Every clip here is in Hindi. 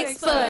expert.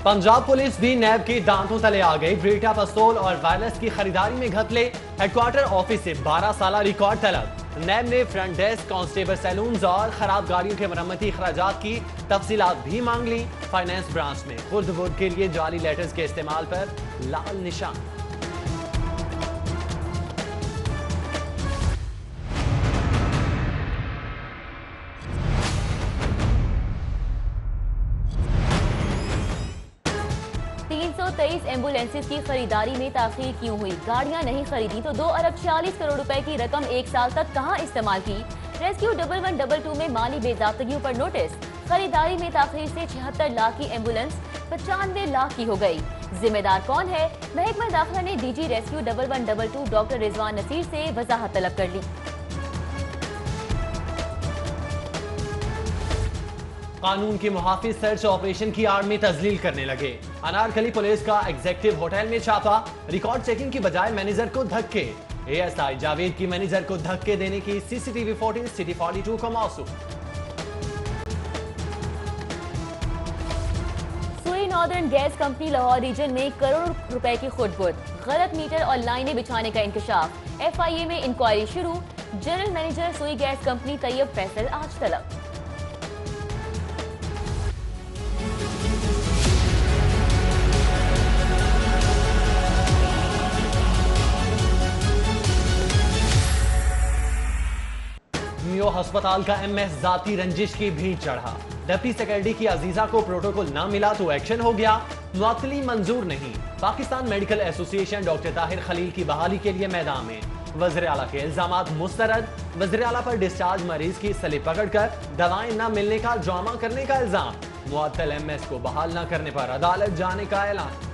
पंजाब पुलिस भी नैब के दांतों तले आ गई। ब्रीटा पिस्तौल और वायरलेस की खरीदारी में घपले, हेडक्वार्टर ऑफिस से 12 साल रिकॉर्ड तलब। नैब ने फ्रंट डेस्क, कांस्टेबल सैलून्स और खराब गाड़ियों के मरम्मती अखराजात की तफसीलात भी मांग ली। फाइनेंस ब्रांच में खुर्द बुर्द के लिए जाली लेटर्स के इस्तेमाल पर लाल निशान। एम्बुलेंसेज की खरीदारी में ताखीर क्यों हुई? गाड़ियां नहीं खरीदी तो 2 अरब 46 करोड़ रुपए की रकम एक साल तक कहां इस्तेमाल की? रेस्क्यू 1122 में माली बेजाब्तगियों पर नोटिस। खरीदारी में ताखीर से 76 लाख की एम्बुलेंस 95 लाख की हो गई। जिम्मेदार कौन है? महकमा दाखिला ने DG rescue 1122 doctor Rizwan Naseer से वजाहत तलब कर ली। कानून के मुहाफिज सर्च ऑपरेशन की आड़ में तजलील करने लगे। अनारकली पुलिस का एग्जीक्यूटिव होटल में छापा, रिकॉर्ड चेकिंग की बजाय मैनेजर को धक्के। एएसआई जावेद की मैनेजर को धक्के देने की सीसीटीवी फुटेज सिटी 42 को मौसूल। Sui northern gas company Lahore region में करोड़ों रुपए की खुर्द-बुर्द, गलत मीटर और लाइनें बिछाने का इंकशाफ। एफआईए में इंक्वायरी शुरू। जनरल मैनेजर सुई गैस कंपनी तैयब फैसल आज तलब। मियो अस्पताल का एमएस जाती रंजिश की भीड़ चढ़ा। डिप्टी सेक्रेटरी की अजीजा को प्रोटोकॉल ना मिला तो एक्शन हो गया। मुअत्तली मंजूर नहीं। Pakistan medical association doctor Tahir Khalil की बहाली के लिए मैदान में। वज़ीर आला के इल्जामात मुस्तरद। वज़ीर आला पर डिस्चार्ज मरीज की स्लिप पकड़कर दवाएं न मिलने का ड्रामा करने का इल्जाम। मुअत्तल एमएस को बहाल न करने पर अदालत जाने का ऐलान।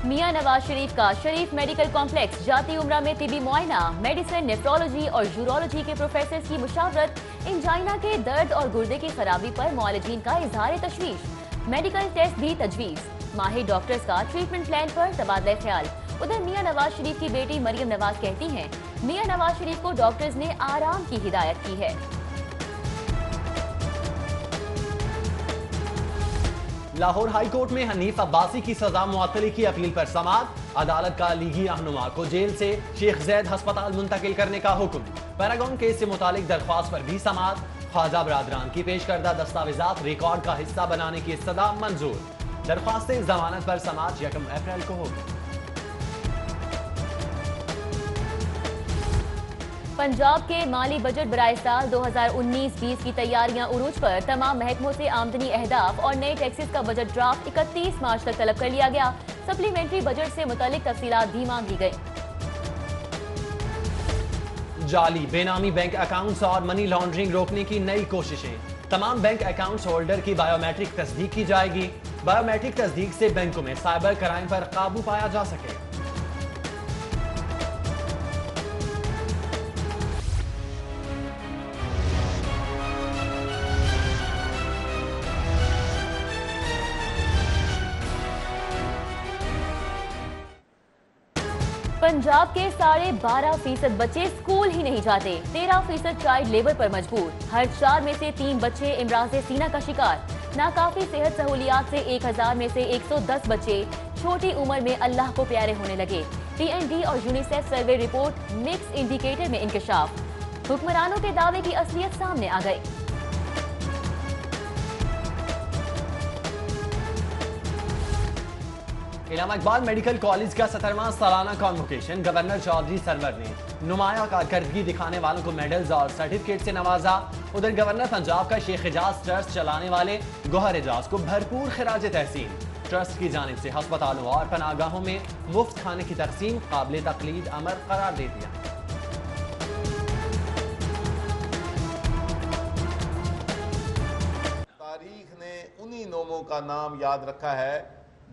मियां नवाज शरीफ का शरीफ मेडिकल कॉम्प्लेक्स जाती उम्रा में तिबी मुआयना। मेडिसिन, नेफ्रोलॉजी और यूरोलॉजी के प्रोफेसर की मुशावरत। इंजाइना के दर्द और गुर्दे की खराबी पर मुआलिजीन का इजहार तशवीश। मेडिकल टेस्ट भी तजवीज। माहिर डॉक्टर्स का ट्रीटमेंट प्लान पर तबादला ख्याल। उधर मियां नवाज शरीफ की बेटी मरियम नवाज कहती हैं, मियां नवाज शरीफ को डॉक्टर्स ने आराम की हिदायत की है। लाहौर हाई कोर्ट में हनीफ अब्बासी की सजा मुअत्तली की अपील पर समाअत। अदालत का लीगी रहनुमा को जेल से शेख जैद अस्पताल मुंतकिल करने का हुक्म। पैरागॉन केस से मुतालिक दरख्वास्त पर भी समाअत। ख्वाजा बरादरान की पेश करदा दस्तावेजात रिकॉर्ड का हिस्सा बनाने की इस्तदा मंजूर। दरख्वास्त जमानत पर समाअत 1 अप्रैल को होगी। पंजाब के माली बजट बराए साल 2019-20 की तैयारियां उरूज पर। तमाम महकमों से आमदनी अहदाफ और नए टैक्सेस का बजट ड्राफ्ट 31 मार्च तक तलब कर लिया गया। सप्लीमेंट्री बजट से मुतालिक तफसीलात भी मांग ली गई। जाली बेनामी बैंक अकाउंट्स और मनी लॉन्ड्रिंग रोकने की नई कोशिशें। तमाम बैंक अकाउंट्स होल्डर की बायोमेट्रिक तस्दीक की जाएगी। बायोमेट्रिक तस्दीक से बैंकों में साइबर क्राइम पर काबू पाया जा सके। पंजाब के 12.5% बच्चे स्कूल ही नहीं जाते। 13% चाइल्ड लेबर पर मजबूर। हर 4 में से 3 बच्चे इमराज़े सीना का शिकार। नाकाफी सेहत सहूलियात से 1000 में से 110 बच्चे छोटी उम्र में अल्लाह को प्यारे होने लगे। TND और UNICEF survey report mix indicator में इंकशाफ। हुक्मरानों के दावे की असलियत सामने आ गई। इलामा इकबाल मेडिकल कॉलेज का 17वां सालाना कॉन्वोकेशन गवर्नर चौधरी सरवर ने नुमाया कारकर्दगी दिखाने वालों को मेडल्स और सर्टिफिकेट से नवाजा। उधर गवर्नर पंजाब का शेख एजाज ट्रस्ट चलाने वाले गोहर एजाज को भरपूर खिराज तहसीन। ट्रस्ट की जानिब से अस्पतालों और पनागाहों में मुफ्त खाने की तकसीम काबिल तकलीद अमर करार दे दिया। तारीख ने उन्हीं नोमों का नाम याद रखा है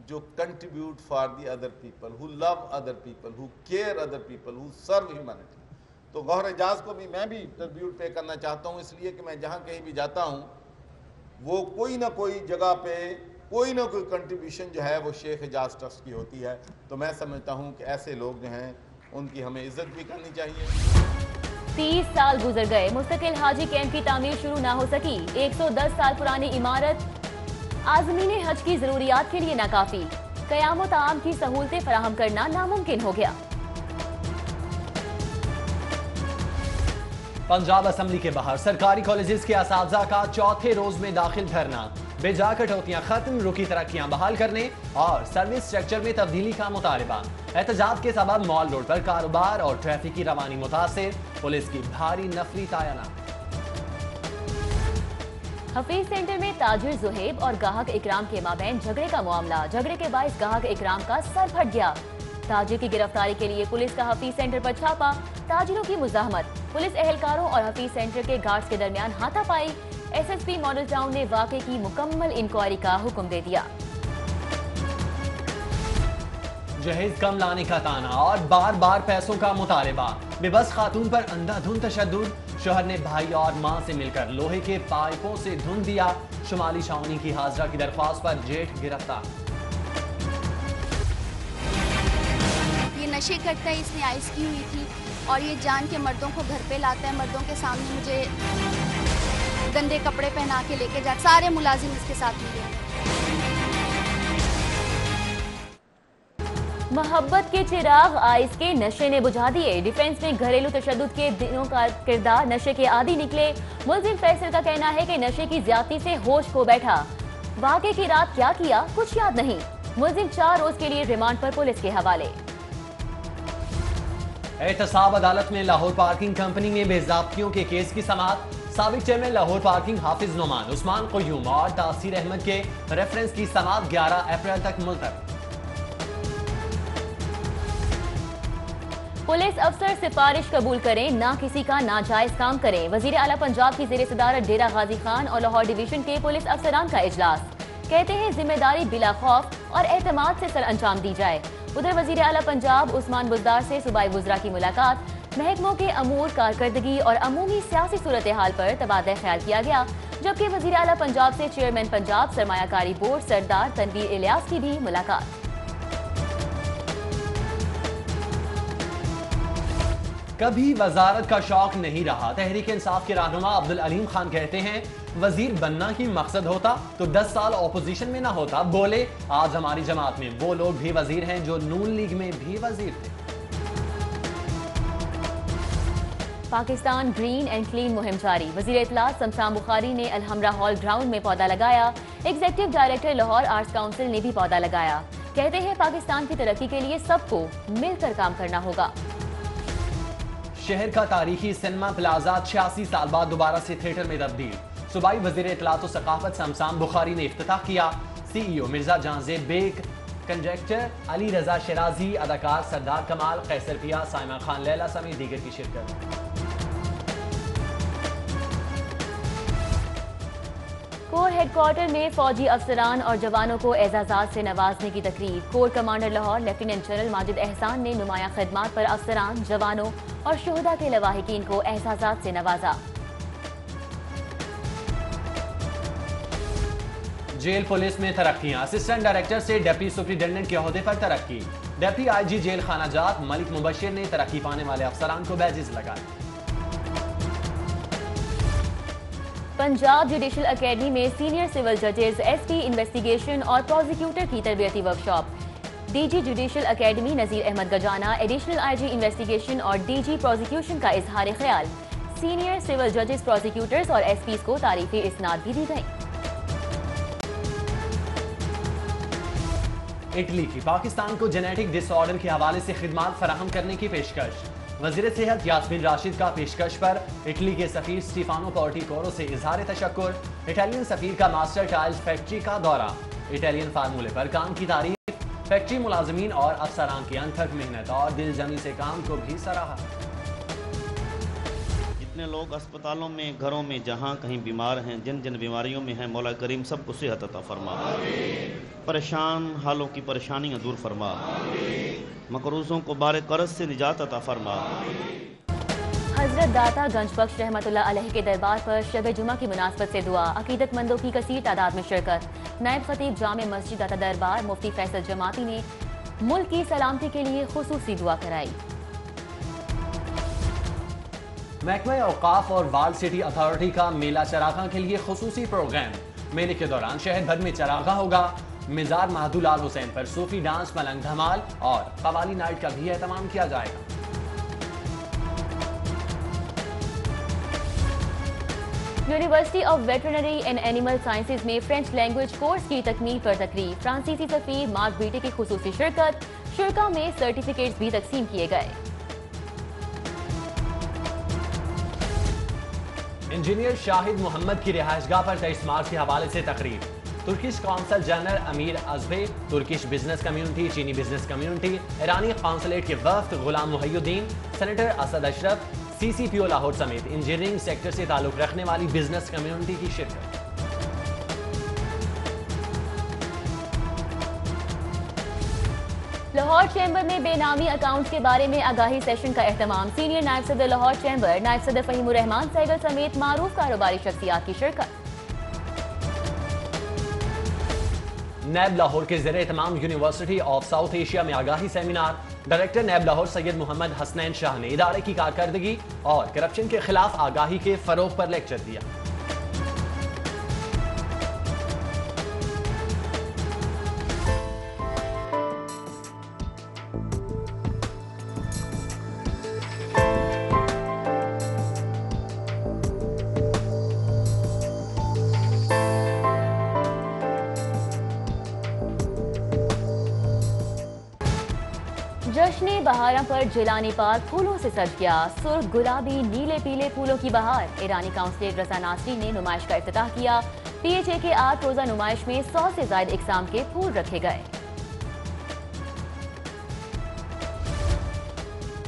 जो contribute for the other people, who love other people, who care other people, who serve humanity. तो गौहर एजाज को भी मैं भी ट्रिब्यूट पे करना चाहता हूँ, इसलिए कि मैं जहाँ कहीं भी जाता हूँ वो कोई ना कोई जगह पे कोई ना कोई कंट्रीब्यूशन जो है वो शेख एजाज ट्रस्ट की होती है। तो मैं समझता हूँ कि ऐसे लोग जो हैं उनकी हमें इज्जत भी करनी चाहिए। 30 साल गुजर गए, मुस्तकिल हाजी कैंप की तामीर शुरू ना हो सकी। 110 साल पुरानी इमारत आज़मीन हज की जरूरियात के लिए नाकाफी। क़यामत आम की सहूलतें फराहम करना नामुमकिन हो गया। पंजाब असेंबली के बाहर सरकारी कॉलेजेस के असातिज़ा का चौथे रोज में दाखिल धरना। बेजा कटौतियां खत्म, रुकी तरक्कियां बहाल करने और सर्विस स्ट्रक्चर में तब्दीली का मुतालबा। एहतजाज के सबब मॉल रोड पर कारोबार और ट्रैफिक की रवानी मुतासिर, पुलिस की भारी नफरी तायनात। हफीज सेंटर में ताजिर जुहेब और गाहक इकराम के माबैन झगड़े का मामला। झगड़े के बायस गाहक इकराम का सर फट गया। ताजिर की गिरफ्तारी के लिए पुलिस का हफीज सेंटर पर छापा। ताजिरों की मुजाहमत, पुलिस एहलकारों और हफीज सेंटर के गार्ड्स के दरमियान हाथापाई। एसएसपी मॉडल टाउन ने वाकये की मुकम्मल इंक्वायरी का हुक्म दे दिया। जहेज कम लाने का ताना और बार बार पैसों का मुतालबा। बेबस खातून पर अंधाधुंध तशद्दुद, शोहर ने भाई और मां से मिलकर लोहे के पाइपों से धुन दिया। शुमाली छावनी की हाजरा की दरख्वास्त पर जेठ गिरफ्तार। ये नशे करता है, इसने आइस की हुई थी और ये जान के मर्दों को घर पे लाता है। मर्दों के सामने मुझे गंदे कपड़े पहना के लेके जाता। सारे मुलाजिम इसके साथ मिले हैं। मोहब्बत के चिराग आइस के नशे ने बुझा दिए। डिफेंस में घरेलू तशद्दुद के दिनों का किरदार नशे के आदी निकले। मुलजिम फैसल का कहना है कि नशे की ज्यादती से होश खो बैठा। वाक़े की रात क्या किया कुछ याद नहीं। मुलजिम 4 रोज के लिए रिमांड पर पुलिस के हवाले। एहतसाब अदालत में लाहौर पार्किंग कंपनी में बेज़ाब्तियों के केस की समाअत। साबिक चेयरमैन लाहौर पार्किंग हाफिज नोमान, उस्मान क़य्यूम और तासीर अहमद के रेफरेंस की समाअत 11 अप्रैल तक मुलतवी। पुलिस अफसर सिफारिश कबूल करें, ना किसी का नाजायज काम करें। वजीर आला पंजाब की ज़ेर सदारत डेरा गाजी खान और लाहौर डिवीजन के पुलिस अफसरान का इजलास। कहते हैं जिम्मेदारी बिला खौफ और एतमाद से सर अंजाम दी जाए। उधर वजीर आला पंजाब उस्मान बुज़दार से सूबाई वुज़रा की मुलाकात। महकमों के अमूर, कारकर्दगी और अमूमी सियासी सूरत हाल पर तबादला ख्याल किया गया। जबकि वजीर आला पंजाब से चेयरमैन पंजाब सरमायाकारी बोर्ड सरदार तनवीर इलियास की भी मुलाकात। कभी वजारत का शौक नहीं रहा। तहरीक इंसाफ के रहनुमा अब्दुल अलीम खान कहते हैं वजीर बनना ही मकसद होता तो 10 साल ऑपोजिशन में ना होता। बोले आज हमारी जमात में वो लोग भी वजीर हैं जो नून लीग में भी वजीर थे। पाकिस्तान ग्रीन एंड क्लीन मुहिम जारी। वजीर इत्तलात शमशान बुखारी ने अलहमरा हॉल ग्राउंड में पौधा लगाया। Executive director Lahore arts council ने भी पौधा लगाया। कहते हैं पाकिस्तान की तरक्की के लिए सबको मिलकर काम करना होगा। शहर का तारीखी सिनेमा प्लाजा 86 साल बाद दोबारा से थिएटर में तब्दील। सूबाई वजीर इत्तलात व सकाफत शमशान बुखारी ने इफ्तिताह किया। CEO मिर्जा जहांजेब बेग, कंडक्टर अली रजा शराजी, अदाकार सरदार कमाल, कैसर पिया, साइमा खान लैला समेत दीगर की शिरकत। कोर हेडक्वार्टर में फौजी अफसरान और जवानों को एजाजात से नवाजने की तकरीब। Core commander Lahore lieutenant general Majid एहसान ने नुमाया खिदमात पर अफसरान, जवानों और शोहदा के लवाहिकीन को एजाजात से नवाजा। जेल पुलिस में तरक्कियां। असिस्टेंट डायरेक्टर से डिप्टी सुपरिटेंडेंट के ओहदे पर तरक्की। डिप्टी IG जेल खानाजात मलिक मुबशिर ने तरक्की पाने वाले अफसरान को बैजेस लगाए। पंजाब जुडिशल अकेडमी में सीनियर सिविल जजेस, SP इन्वेस्टिगेशन और प्रोसिक्यूटर की तरबियती workshop. DG judicial academy Nazir Ahmed Gajana, additional IG investigation और DG प्रोसिक्यूशन का इजहार ख्याल। सीनियर सिविल जजेस, प्रोसिक्यूटर्स और SPs को तारीफी इस्नाद भी दी गई। इटली की पाकिस्तान को जेनेटिक डिसऑर्डर के हवाले से खिदमात फराहम करने की पेशकश। वजीर सेहत यास्मीन राशिद का पेशकश पर इटली के सफीर स्टीफानो पोर्टिकोरो से इजहार तशक्कुर। इटालियन सफीर का मास्टर टाइल्स फैक्ट्री का दौरा। इटालियन फार्मूले पर काम की तारीफ। फैक्ट्री मुलाजमीन और अफसरान की अनथक मेहनत और दिलजमी से काम को भी सराहा। ये अपने लोग अस्पतालों में, घरों में, जहाँ कहीं बीमार हैं, जिन जिन बीमारियों में हैं, मौला करीम सबको सेहत अता फरमा। परेशान हालों की परेशानियाँ दूर फरमा। मकरूज़ों को बारे कर्ज से निजात अता फरमा। हजरत दाता गंज बख्श रहमतुल्लाह अलैह के दरबार पर शब जुमा की मुनासबत से दुआ, अकीदतमंदों की कसीर तादाद में शिरकत। नायब खतीब जामे मस्जिद दाता दरबार मुफ्ती फैसल जमाती ने मुल्क की सलामती के लिए खुसूसी दुआ कराई। महकमा औकाफ और वाल सिटी अथॉरिटी का मेला चरागाह के लिए खुसूसी प्रोग्राम। मेले के दौरान शहर भर में चरागाह होगा। मिजार महदूलाल हुसैन पर सूफी डांस, मलंग धमाल और कवाली नाइट का भी एहतमाम किया जाएगा। University of veterinary and animal sciences में फ्रेंच लैंग्वेज कोर्स की तकमील पर तकरीब। फ्रांसीसी सफीर मार्क बीटे की खुसूसी शिरकत। शुरा में सर्टिफिकेट्स भी तकसीम किए गए। इंजीनियर शाहिद मोहम्मद की रिहाइशगाह पर 23 मार्च के हवाले से तकरीब। तुर्किश कौंसल जनरल अमीर अजबे, तुर्किश बिजनेस कम्युनिटी, चीनी बिजनेस कम्युनिटी, ईरानी कौंसलेट के वफ्द, गुलाम मुहियुद्दीन, सेनेटर असद अशरफ, CCPO लाहौर समेत इंजीनियरिंग सेक्टर से ताल्लुक रखने वाली बिजनेस कम्युनिटी की शिरकत। लाहौर चैम्बर में बेनामी अकाउंट्स के बारे में आगाही सेशन का एहतमाम। सीनियर नायब सदर लाहौर चैम्बर, नायब सदर फहीमुर रहमान सहगल समेत मारूफ कारोबारी शख्सियात की शिरकत। नैब लाहौर के ज़ेरे एहतमाम यूनिवर्सिटी ऑफ साउथ एशिया में आगाही seminar. Director NAB Lahore Syed Mohammad Hasnain Shah ने इदारे की कारकर्दगी और करप्शन के खिलाफ आगाही के फरोग पर लेक्चर दिया। जश्न बहारा पर जिलानी पार्क फूलों से सज गया। सुर्ख, गुलाबी, नीले पीले फूलों की बहार। ईरानी काउंसलर रजा नासरी ने नुमाइश का इफ्तिताह किया। PHA के 8 रोजा नुमाइश में 100 से ज्यादा इकसाम के फूल रखे गए।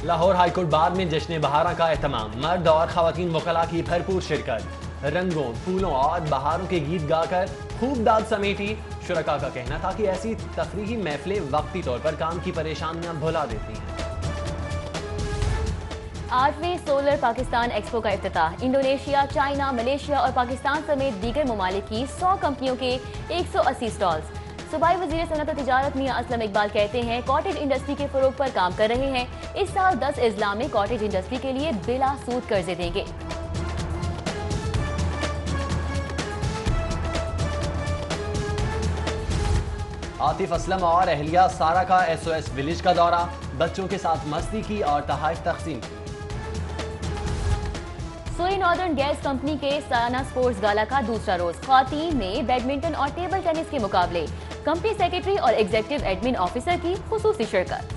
लाहौर हाईकोर्ट बार में जश्न बहारा का एहतमाम। मर्द और खवातीन वकला की भरपूर शिरकत। रंगों, फूलों और बहारों के गीत गाकर खूब दाद समेटी। शुरका का कहना था कि ऐसी तफरीही महफिलें वक्ती तौर पर काम की परेशानियां भुला देती हैं। 8वें सोलर पाकिस्तान एक्सपो का इफ्तिताह। इंडोनेशिया, चाइना, मलेशिया और पाकिस्तान समेत दीगर ममालिक की 100 कंपनियों के 180 स्टॉल्स। सूबाई वजीर सनअत और तिजारत मियां असलम इकबाल कहते हैं कॉटेज इंडस्ट्री के फरोग पर काम कर रहे हैं। इस साल 10 अजला में कॉटेज इंडस्ट्री के लिए बिला सूद कर्जे देंगे। आतिफ असलम और अहलिया सारा का SOS विलेज का दौरा। बच्चों के साथ मस्ती की और तहाइफ तकसीम की। सूरी नॉर्दर्न गैस कंपनी के सालाना स्पोर्ट्स गाला का दूसरा रोज। ख्वातीन में बैडमिंटन और टेबल टेनिस के मुकाबले। कंपनी सेक्रेटरी और एग्जीक्यूटिव एडमिन ऑफिसर की खुसूसी शिरकत।